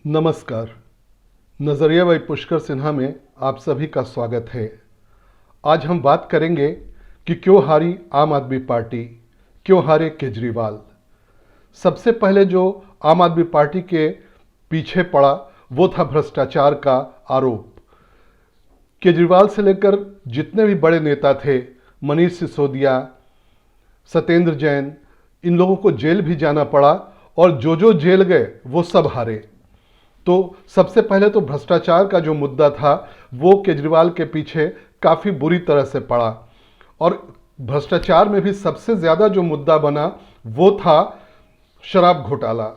नमस्कार। नज़रिया बाई पुष्कर सिन्हा में आप सभी का स्वागत है। आज हम बात करेंगे कि क्यों हारी आम आदमी पार्टी, क्यों हारे केजरीवाल। सबसे पहले जो आम आदमी पार्टी के पीछे पड़ा वो था भ्रष्टाचार का आरोप। केजरीवाल से लेकर जितने भी बड़े नेता थे, मनीष सिसोदिया, सत्येंद्र जैन, इन लोगों को जेल भी जाना पड़ा और जो जेल गए वो सब हारे। तो सबसे पहले तो भ्रष्टाचार का जो मुद्दा था वो केजरीवाल के पीछे काफ़ी बुरी तरह से पड़ा। और भ्रष्टाचार में भी सबसे ज़्यादा जो मुद्दा बना वो था शराब घोटाला।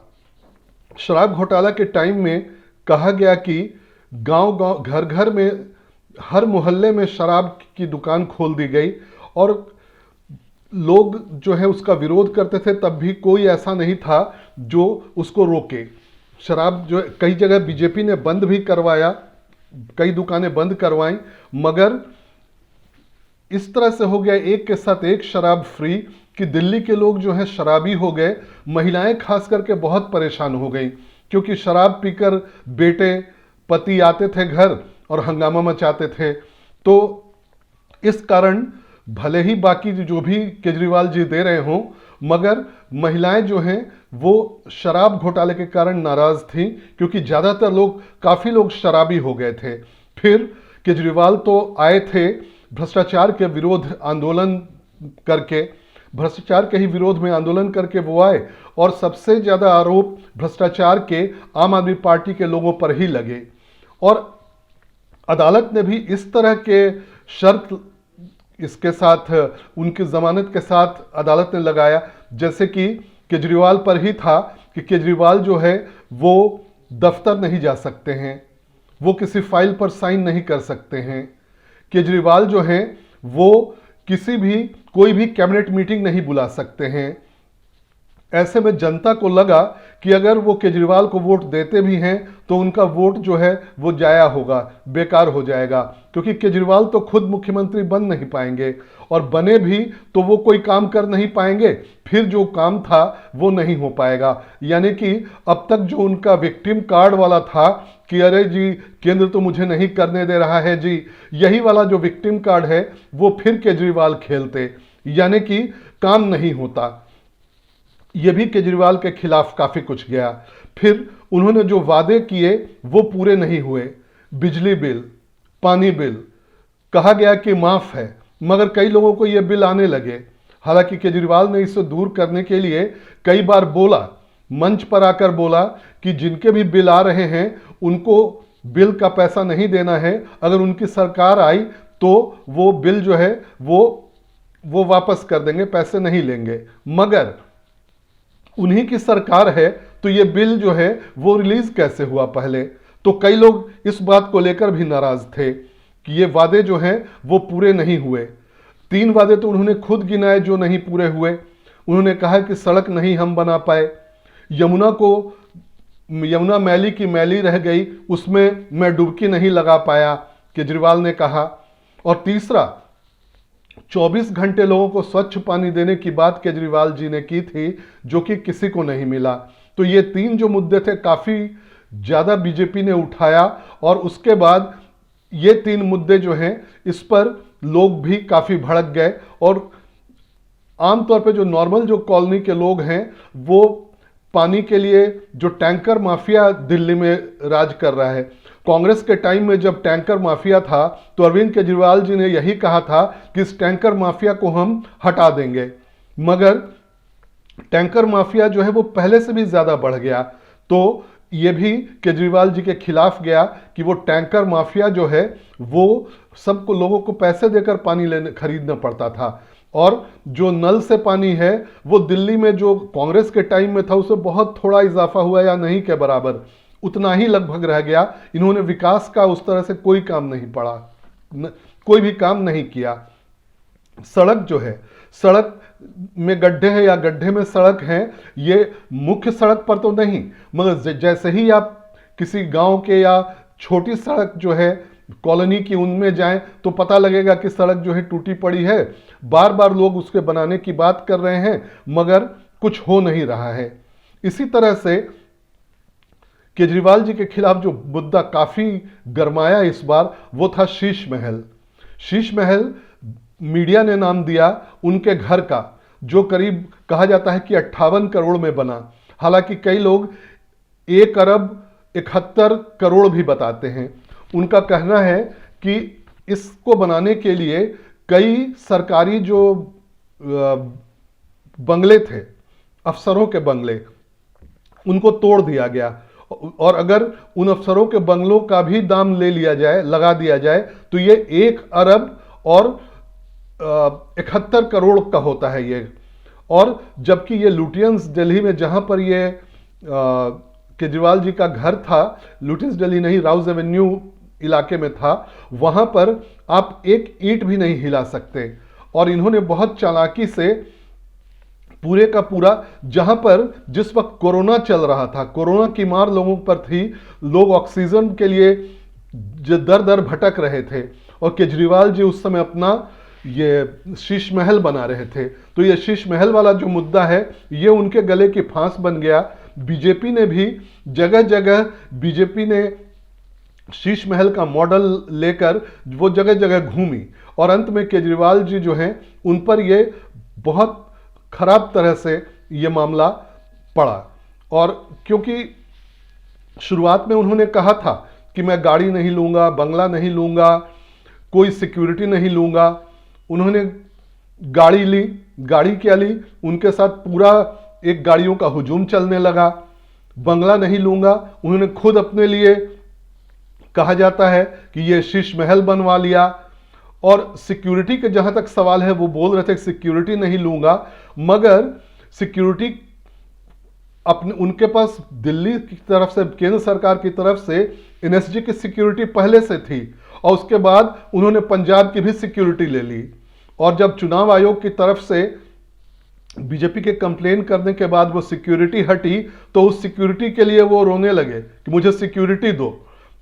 शराब घोटाला के टाइम में कहा गया कि गांव-गांव, घर-घर में, हर मोहल्ले में शराब की दुकान खोल दी गई और लोग जो है उसका विरोध करते थे, तब भी कोई ऐसा नहीं था जो उसको रोके। शराब जो कई जगह बीजेपी ने बंद भी करवाया, कई दुकानें बंद करवाई, मगर इस तरह से हो गया एक के साथ एक शराब फ्री कि दिल्ली के लोग जो हैं शराबी हो गए। महिलाएं खास करके बहुत परेशान हो गई क्योंकि शराब पीकर बेटे पति आते थे घर और हंगामा मचाते थे। तो इस कारण भले ही बाकी जो भी केजरीवाल जी दे रहे हों, मगर महिलाएं जो हैं वो शराब घोटाले के कारण नाराज थी क्योंकि ज़्यादातर लोग, काफ़ी लोग शराबी हो गए थे। फिर केजरीवाल तो आए थे भ्रष्टाचार के विरोध आंदोलन करके, भ्रष्टाचार के ही विरोध में आंदोलन करके वो आए और सबसे ज़्यादा आरोप भ्रष्टाचार के आम आदमी पार्टी के लोगों पर ही लगे। और अदालत ने भी इस तरह के शर्त इसके साथ, उनकी जमानत के साथ अदालत ने लगाया, जैसे कि केजरीवाल पर ही था कि केजरीवाल जो है वो दफ्तर नहीं जा सकते हैं, वो किसी फाइल पर साइन नहीं कर सकते हैं, केजरीवाल जो हैं वो कोई भी कैबिनेट मीटिंग नहीं बुला सकते हैं। ऐसे में जनता को लगा कि अगर वो केजरीवाल को वोट देते भी हैं तो उनका वोट जो है वो जाया होगा, बेकार हो जाएगा, क्योंकि केजरीवाल तो खुद मुख्यमंत्री बन नहीं पाएंगे और बने भी तो वो कोई काम कर नहीं पाएंगे, फिर जो काम था वो नहीं हो पाएगा। यानी कि अब तक जो उनका विक्टिम कार्ड वाला था कि अरे जी केंद्र तो मुझे नहीं करने दे रहा है जी, यही वाला जो विक्टिम कार्ड है वो फिर केजरीवाल खेलते, यानी कि काम नहीं होता। ये भी केजरीवाल के खिलाफ काफ़ी कुछ गया। फिर उन्होंने जो वादे किए वो पूरे नहीं हुए। बिजली बिल, पानी बिल कहा गया कि माफ़ है, मगर कई लोगों को ये बिल आने लगे। हालांकि केजरीवाल ने इसे दूर करने के लिए कई बार बोला, मंच पर आकर बोला कि जिनके भी बिल आ रहे हैं उनको बिल का पैसा नहीं देना है, अगर उनकी सरकार आई तो वो बिल जो है वो वापस कर देंगे, पैसे नहीं लेंगे। मगर उन्हीं की सरकार है तो ये बिल जो है वो रिलीज कैसे हुआ पहले? तो कई लोग इस बात को लेकर भी नाराज थे कि ये वादे जो हैं वो पूरे नहीं हुए। 3 वादे तो उन्होंने खुद गिनाए जो नहीं पूरे हुए। उन्होंने कहा कि सड़क नहीं हम बना पाए, यमुना मैली की मैली रह गई, उसमें मैं डुबकी नहीं लगा पाया, केजरीवाल ने कहा। और तीसरा, 24 घंटे लोगों को स्वच्छ पानी देने की बात केजरीवाल जी ने की थी, जो कि किसी को नहीं मिला। तो ये 3 जो मुद्दे थे काफ़ी ज़्यादा बीजेपी ने उठाया और उसके बाद ये 3 मुद्दे जो हैं इस पर लोग भी काफ़ी भड़क गए। और आमतौर पे जो नॉर्मल जो कॉलोनी के लोग हैं वो पानी के लिए, जो टैंकर माफिया दिल्ली में राज कर रहा है, कांग्रेस के टाइम में जब टैंकर माफिया था तो अरविंद केजरीवाल जी ने यही कहा था कि इस टैंकर माफिया को हम हटा देंगे, मगर टैंकर माफिया जो है वो पहले से भी ज़्यादा बढ़ गया। तो ये भी केजरीवाल जी के खिलाफ गया कि वो टैंकर माफिया जो है वो सबको, लोगों को पैसे देकर पानी खरीदना पड़ता था। और जो नल से पानी है वो दिल्ली में जो कांग्रेस के टाइम में था उससे बहुत थोड़ा इजाफा हुआ या नहीं के बराबर, उतना ही लगभग रह गया। इन्होंने विकास का उस तरह से कोई काम नहीं पड़ा, कोई भी काम नहीं किया। सड़क जो है, सड़क में गड्ढे हैं या गड्ढे में सड़क है, ये मुख्य सड़क पर तो नहीं, मगर जैसे ही आप किसी गांव के या छोटी सड़क जो है कॉलोनी की उनमें जाएं तो पता लगेगा कि सड़क जो है टूटी पड़ी है। बार बार लोग उसके बनाने की बात कर रहे हैं मगर कुछ हो नहीं रहा है। इसी तरह से केजरीवाल जी के खिलाफ जो मुद्दा काफी गरमाया इस बार, वो था शीश महल। शीश महल मीडिया ने नाम दिया उनके घर का, जो करीब कहा जाता है कि 58 करोड़ में बना। हालांकि कई लोग 1 अरब 71 करोड़ भी बताते हैं। उनका कहना है कि इसको बनाने के लिए कई सरकारी जो बंगले थे, अफसरों के बंगले, उनको तोड़ दिया गया। और अगर उन अफसरों के बंगलों का भी दाम ले लिया जाए, लगा दिया जाए, तो ये 1 अरब 71 करोड़ का होता है ये। और जबकि ये लुटियंस दिल्ली में, जहां पर ये केजरीवाल जी का घर था, लुटियंस दिल्ली नहीं, राउज एवेन्यू इलाके में था, वहां पर आप एक ईंट भी नहीं हिला सकते। और इन्होंने बहुत चालाकी से पूरे का पूरा, जहां पर जिस वक्त कोरोना चल रहा था, कोरोना की मार लोगों पर थी, लोग ऑक्सीजन के लिए दर दर भटक रहे थे, और केजरीवाल जी उस समय अपना ये शीश महल बना रहे थे। तो ये शीश महल वाला जो मुद्दा है, ये उनके गले की फांस बन गया। बीजेपी ने भी जगह जगह, बीजेपी ने शीश महल का मॉडल लेकर वो जगह जगह घूमी, और अंत में केजरीवाल जी जो हैं, उन पर ये बहुत खराब तरह से ये मामला पड़ा। और क्योंकि शुरुआत में उन्होंने कहा था कि मैं गाड़ी नहीं लूंगा, बंगला नहीं लूंगा, कोई सिक्योरिटी नहीं लूंगा, उन्होंने गाड़ी ली। गाड़ी क्या ली? उनके साथ पूरा एक गाड़ियों का हुजूम चलने लगा। बंगला नहीं लूंगा, उन्होंने खुद अपने लिए, कहा जाता है कि ये शीश महल बनवा लिया। और सिक्योरिटी के जहां तक सवाल है, वो बोल रहे थे सिक्योरिटी नहीं लूंगा, मगर सिक्योरिटी अपने, उनके पास दिल्ली की तरफ से, केंद्र सरकार की तरफ से एनएसजी की सिक्योरिटी पहले से थी, और उसके बाद उन्होंने पंजाब की भी सिक्योरिटी ले ली। और जब चुनाव आयोग की तरफ से बीजेपी के कंप्लेन करने के बाद वो सिक्योरिटी हटी, तो उस सिक्योरिटी के लिए वो रोने लगे कि मुझे सिक्योरिटी दो।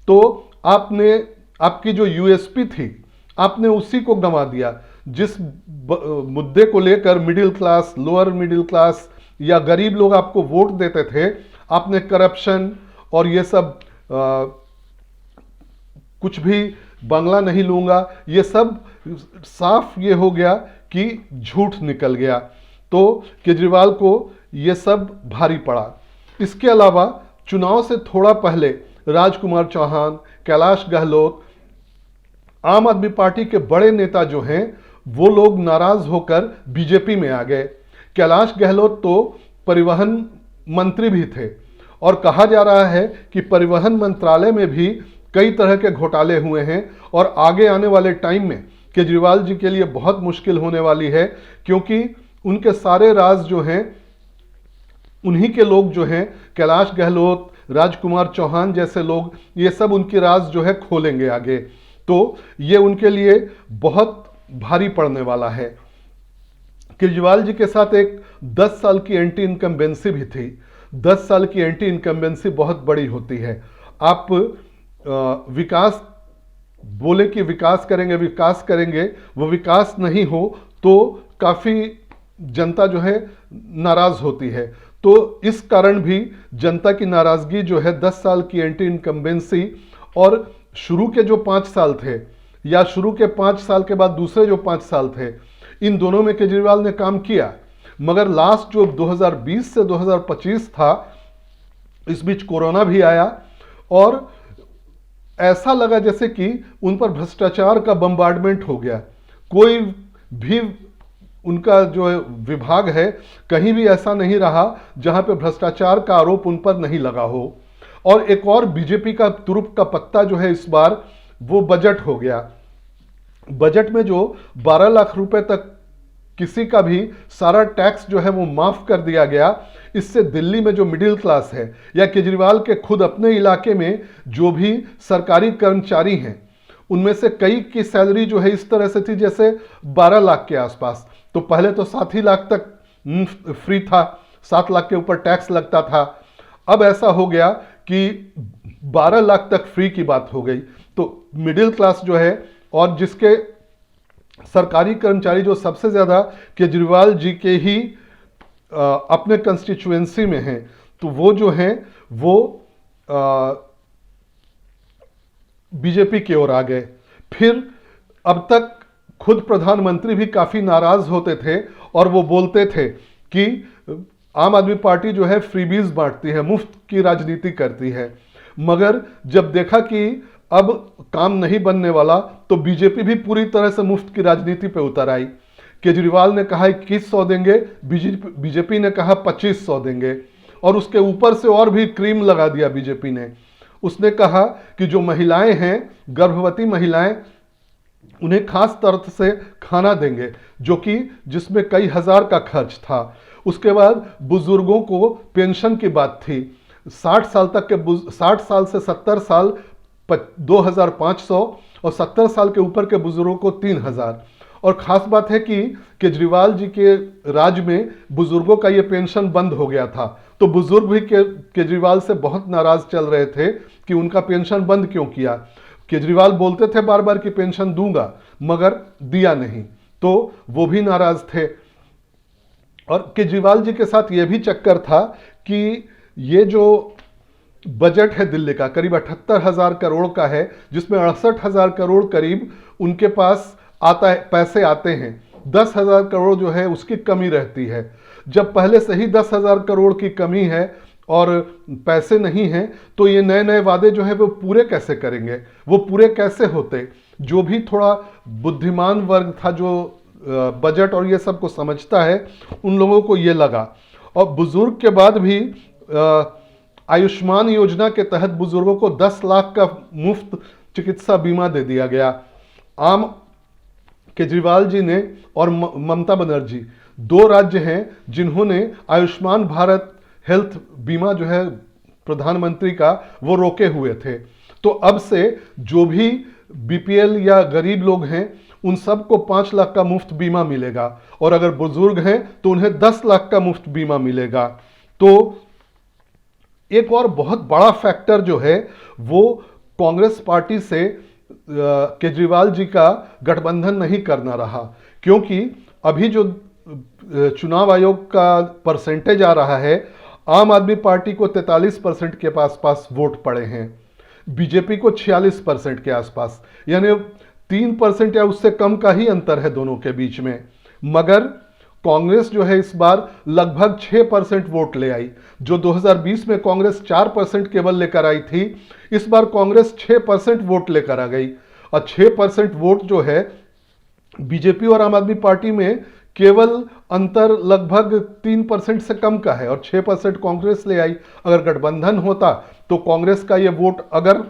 तो आपने, आपकी जो यूएसपी थी, आपने उसी को गंवा दिया। जिस मुद्दे को लेकर middle class, lower middle class या गरीब लोग आपको वोट देते थे, आपने करप्शन और ये सब कुछ भी, बंगला नहीं लूंगा, ये सब साफ ये हो गया कि झूठ निकल गया। तो केजरीवाल को ये सब भारी पड़ा। इसके अलावा चुनाव से थोड़ा पहले राजकुमार चौहान, कैलाश गहलोत, आम आदमी पार्टी के बड़े नेता जो हैं, वो लोग नाराज होकर बीजेपी में आ गए। कैलाश गहलोत तो परिवहन मंत्री भी थे, और कहा जा रहा है कि परिवहन मंत्रालय में भी कई तरह के घोटाले हुए हैं, और आगे आने वाले टाइम में केजरीवाल जी के लिए बहुत मुश्किल होने वाली है, क्योंकि उनके सारे राज जो हैं, उन्हीं के लोग जो हैं, कैलाश गहलोत, राजकुमार चौहान जैसे लोग, ये सब उनकी राज जो है खोलेंगे आगे। तो ये उनके लिए बहुत भारी पड़ने वाला है। केजरीवाल जी के साथ एक 10 साल की एंटी इनकम्बेंसी भी थी। 10 साल की एंटी इनकम्बेंसी बहुत बड़ी होती है। आप विकास बोले कि विकास करेंगे, वो विकास नहीं हो तो काफी जनता जो है नाराज होती है। तो इस कारण भी जनता की नाराजगी जो है, 10 साल की एंटी इनकम्बेंसी और शुरू के जो 5 साल थे, या शुरू के 5 साल के बाद दूसरे जो 5 साल थे, इन दोनों में केजरीवाल ने काम किया। मगर लास्ट जो 2020 से 2025 था, इस बीच कोरोना भी आया, और ऐसा लगा जैसे कि उन पर भ्रष्टाचार का बम्बार्डमेंट हो गया। कोई भी उनका जो विभाग है, कहीं भी ऐसा नहीं रहा जहां पे भ्रष्टाचार का आरोप उन पर नहीं लगा हो। और एक और बीजेपी का तुरुप का पत्ता जो है इस बार, वो बजट हो गया। बजट में जो 12 लाख रुपए तक किसी का भी सारा टैक्स जो है वो माफ कर दिया गया। इससे दिल्ली में जो मिडिल क्लास है, या केजरीवाल के खुद अपने इलाके में जो भी सरकारी कर्मचारी हैं, उनमें से कई की सैलरी जो है इस तरह से थी जैसे 12 लाख के आसपास। तो पहले तो 7 ही लाख तक फ्री था, 7 लाख के ऊपर टैक्स लगता था। अब ऐसा हो गया कि 12 लाख तक फ्री की बात हो गई। तो मिडिल क्लास जो है, और जिसके सरकारी कर्मचारी जो सबसे ज्यादा केजरीवाल जी के ही अपने कंस्टिट्यूएंसी में हैं, तो वो जो हैं वो बीजेपी की ओर आ गए। फिर अब तक खुद प्रधानमंत्री भी काफी नाराज होते थे और वो बोलते थे कि आम आदमी पार्टी जो है फ्रीबीज बांटती है, मुफ्त की राजनीति करती है। मगर जब देखा कि अब काम नहीं बनने वाला तो बीजेपी भी पूरी तरह से मुफ्त की राजनीति पे उतर आई। केजरीवाल ने कहा 2100 देंगे, बीजेपी ने कहा 2500 देंगे और उसके ऊपर से और भी क्रीम लगा दिया बीजेपी ने। उसने कहा कि जो महिलाएं हैं, गर्भवती महिलाएं, उन्हें खास तरह से खाना देंगे, जो कि जिसमें कई हजार का खर्च था। उसके बाद बुजुर्गों को पेंशन की बात थी, 60 साल तक के 60 साल से 70 साल 2500 और 70 साल के ऊपर के बुजुर्गों को 3000। और खास बात है कि केजरीवाल जी के राज में बुजुर्गों का ये पेंशन बंद हो गया था, तो बुजुर्ग भी केजरीवाल से बहुत नाराज चल रहे थे कि उनका पेंशन बंद क्यों किया। केजरीवाल बोलते थे बार बार कि पेंशन दूंगा, मगर दिया नहीं, तो वो भी नाराज थे। और केजरीवाल जी के साथ ये भी चक्कर था कि ये जो बजट है दिल्ली का करीब 78,000 करोड़ का है, जिसमें 68,000 करोड़ करीब उनके पास आता है, पैसे आते हैं। 10,000 करोड़ जो है उसकी कमी रहती है। जब पहले से ही 10,000 करोड़ की कमी है और पैसे नहीं हैं, तो ये नए नए वादे जो है वो पूरे कैसे करेंगे, वो पूरे कैसे होते। जो भी थोड़ा बुद्धिमान वर्ग था, जो बजट और ये सब को समझता है, उन लोगों को ये लगा। और बुजुर्ग के बाद भी आयुष्मान योजना के तहत बुजुर्गों को 10 लाख का मुफ्त चिकित्सा बीमा दे दिया गया। आम केजरीवाल जी ने और ममता बनर्जी, दो राज्य हैं जिन्होंने आयुष्मान भारत हेल्थ बीमा जो है प्रधानमंत्री का, वो रोके हुए थे। तो अब से जो भी बीपीएल या गरीब लोग हैं, उन सबको 5 लाख का मुफ्त बीमा मिलेगा, और अगर बुजुर्ग हैं तो उन्हें 10 लाख का मुफ्त बीमा मिलेगा। तो एक और बहुत बड़ा फैक्टर जो है वो कांग्रेस पार्टी से केजरीवाल जी का गठबंधन नहीं करना रहा, क्योंकि अभी जो चुनाव आयोग का परसेंटेज आ रहा है, आम आदमी पार्टी को 43% के पास वोट पड़े हैं, बीजेपी को 46% के आसपास, यानी 3% या उससे कम का ही अंतर है दोनों के बीच में। मगर कांग्रेस जो है इस बार लगभग 6% वोट ले आई। जो 2020 में कांग्रेस 4% केवल लेकर आई थी, इस बार कांग्रेस 6% वोट लेकर आ गई। और 6% वोट जो है बीजेपी और आम आदमी पार्टी में केवल अंतर लगभग 3% से कम का है, और 6% कांग्रेस ले आई। अगर गठबंधन होता तो कांग्रेस का ये वोट अगर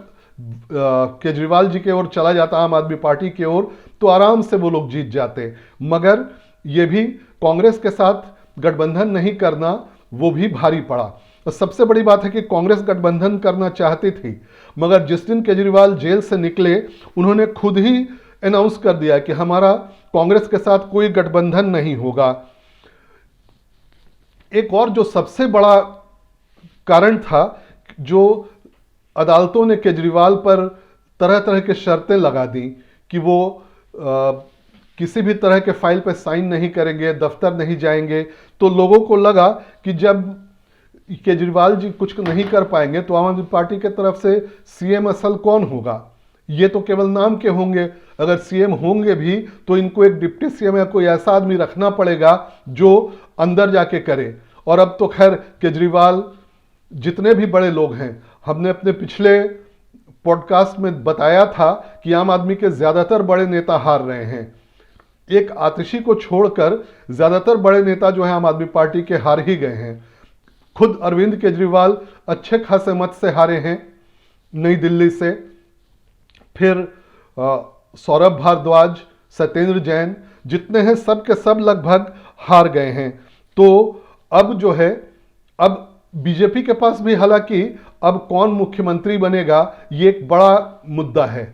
केजरीवाल जी की ओर चला जाता, आम आदमी पार्टी की ओर, तो आराम से वो लोग जीत जाते। मगर ये भी कांग्रेस के साथ गठबंधन नहीं करना, वो भी भारी पड़ा। और सबसे बड़ी बात है कि कांग्रेस गठबंधन करना चाहती थी, मगर जिस दिन केजरीवाल जेल से निकले, उन्होंने खुद ही अनाउंस कर दिया कि हमारा कांग्रेस के साथ कोई गठबंधन नहीं होगा। एक और जो सबसे बड़ा कारण था, जो अदालतों ने केजरीवाल पर तरह तरह के शर्तें लगा दी कि वो किसी भी तरह के फाइल पे साइन नहीं करेंगे, दफ्तर नहीं जाएंगे। तो लोगों को लगा कि जब केजरीवाल जी कुछ नहीं कर पाएंगे तो आम आदमी पार्टी की तरफ से सीएम असल कौन होगा? ये तो केवल नाम के होंगे। अगर सीएम होंगे भी तो इनको एक डिप्टी सीएम या कोई ऐसा आदमी रखना पड़ेगा जो अंदर जाके करे। और अब तो खैर केजरीवाल, जितने भी बड़े लोग हैं, हमने अपने पिछले पॉडकास्ट में बताया था कि आम आदमी के ज्यादातर बड़े नेता हार रहे हैं। एक आतिशी को छोड़कर ज्यादातर बड़े नेता जो है आम आदमी पार्टी के हार ही गए हैं। खुद अरविंद केजरीवाल अच्छे खासे मत से हारे हैं नई दिल्ली से। फिर सौरभ भारद्वाज, सत्येंद्र जैन, जितने हैं सब के सब लगभग हार गए हैं। तो अब जो है, अब बीजेपी के पास भी हालांकि अब कौन मुख्यमंत्री बनेगा ये एक बड़ा मुद्दा है,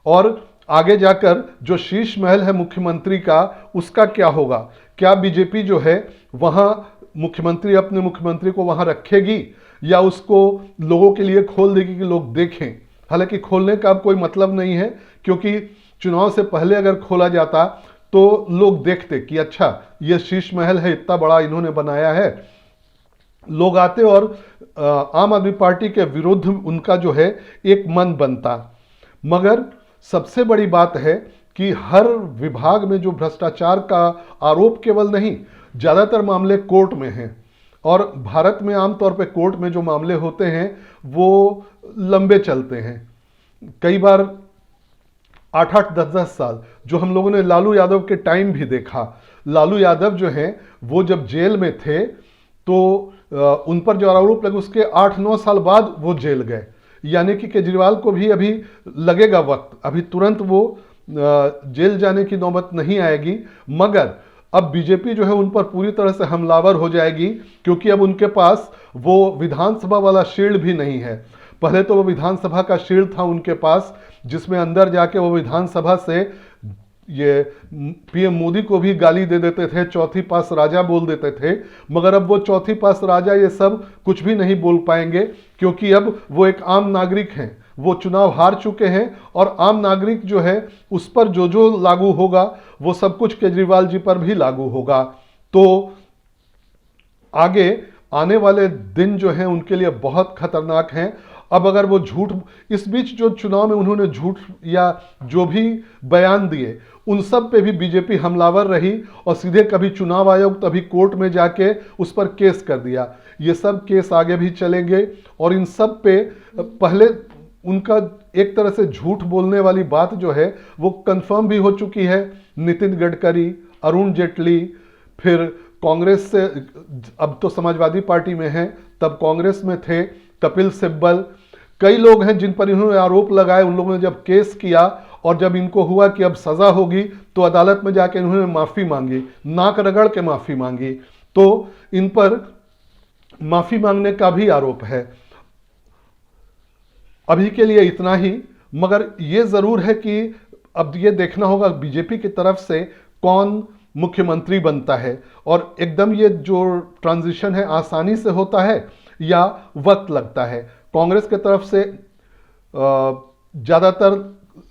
और आगे जाकर जो शीर्ष महल है मुख्यमंत्री का, उसका क्या होगा? क्या बीजेपी जो है वहां मुख्यमंत्री, अपने मुख्यमंत्री को वहां रखेगी या उसको लोगों के लिए खोल देगी कि लोग देखें? हालांकि खोलने का अब कोई मतलब नहीं है, क्योंकि चुनाव से पहले अगर खोला जाता तो लोग देखते कि अच्छा ये शीर्ष महल है, इतना बड़ा इन्होंने बनाया है। लोग आते और आम आदमी पार्टी के विरुद्ध उनका जो है एक मन बनता। मगर सबसे बड़ी बात है कि हर विभाग में जो भ्रष्टाचार का आरोप केवल नहीं, ज़्यादातर मामले कोर्ट में हैं और भारत में आमतौर पे कोर्ट में जो मामले होते हैं वो लंबे चलते हैं, कई बार 8-8, 10-10 साल। जो हम लोगों ने लालू यादव के टाइम भी देखा, लालू यादव जो हैं वो जब जेल में थे तो उन पर जो आरोप लगे उसके 8-9 साल बाद वो जेल गए। यानी कि केजरीवाल को भी अभी लगेगा वक्त, अभी तुरंत वो जेल जाने की नौबत नहीं आएगी। मगर अब बीजेपी जो है उन पर पूरी तरह से हमलावर हो जाएगी, क्योंकि अब उनके पास वो विधानसभा वाला शील्ड भी नहीं है। पहले तो वो विधानसभा का शील्ड था उनके पास, जिसमें अंदर जाके वो विधानसभा से ये पीएम मोदी को भी गाली दे देते थे, चौथी पास राजा बोल देते थे। मगर अब वो चौथी पास राजा ये सब कुछ भी नहीं बोल पाएंगे, क्योंकि अब वो एक आम नागरिक हैं, वो चुनाव हार चुके हैं और आम नागरिक जो है उस पर जो जो लागू होगा वो सब कुछ केजरीवाल जी पर भी लागू होगा। तो आगे आने वाले दिन जो हैं उनके लिए बहुत खतरनाक हैं। अब अगर वो झूठ, इस बीच जो चुनाव में उन्होंने झूठ या जो भी बयान दिए उन सब पे भी बीजेपी हमलावर रही और सीधे कभी चुनाव आयोग तभी कोर्ट में जाके उस पर केस कर दिया। ये सब केस आगे भी चलेंगे और इन सब पे पहले उनका एक तरह से झूठ बोलने वाली बात जो है वो कंफर्म भी हो चुकी है। नितिन गडकरी, अरुण जेटली, फिर कांग्रेस से, अब तो समाजवादी पार्टी में हैं, तब कांग्रेस में थे कपिल सिब्बल, कई लोग हैं जिन पर इन्होंने आरोप लगाए। उन लोगों ने जब केस किया और जब इनको हुआ कि अब सजा होगी तो अदालत में जाके इन्होंने माफ़ी मांगी, नाक रगड़ के माफ़ी मांगी। तो इन पर माफ़ी मांगने का भी आरोप है। अभी के लिए इतना ही, मगर ये ज़रूर है कि अब ये देखना होगा बीजेपी की तरफ से कौन मुख्यमंत्री बनता है और एकदम ये जो ट्रांजिशन है आसानी से होता है या वक्त लगता है। कांग्रेस की तरफ से ज़्यादातर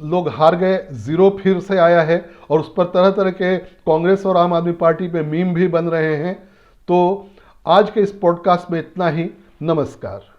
लोग हार गए, जीरो फिर से आया है और उस पर तरह तरह के कांग्रेस और आम आदमी पार्टी पे मीम भी बन रहे हैं। तो आज के इस पॉडकास्ट में इतना ही। नमस्कार।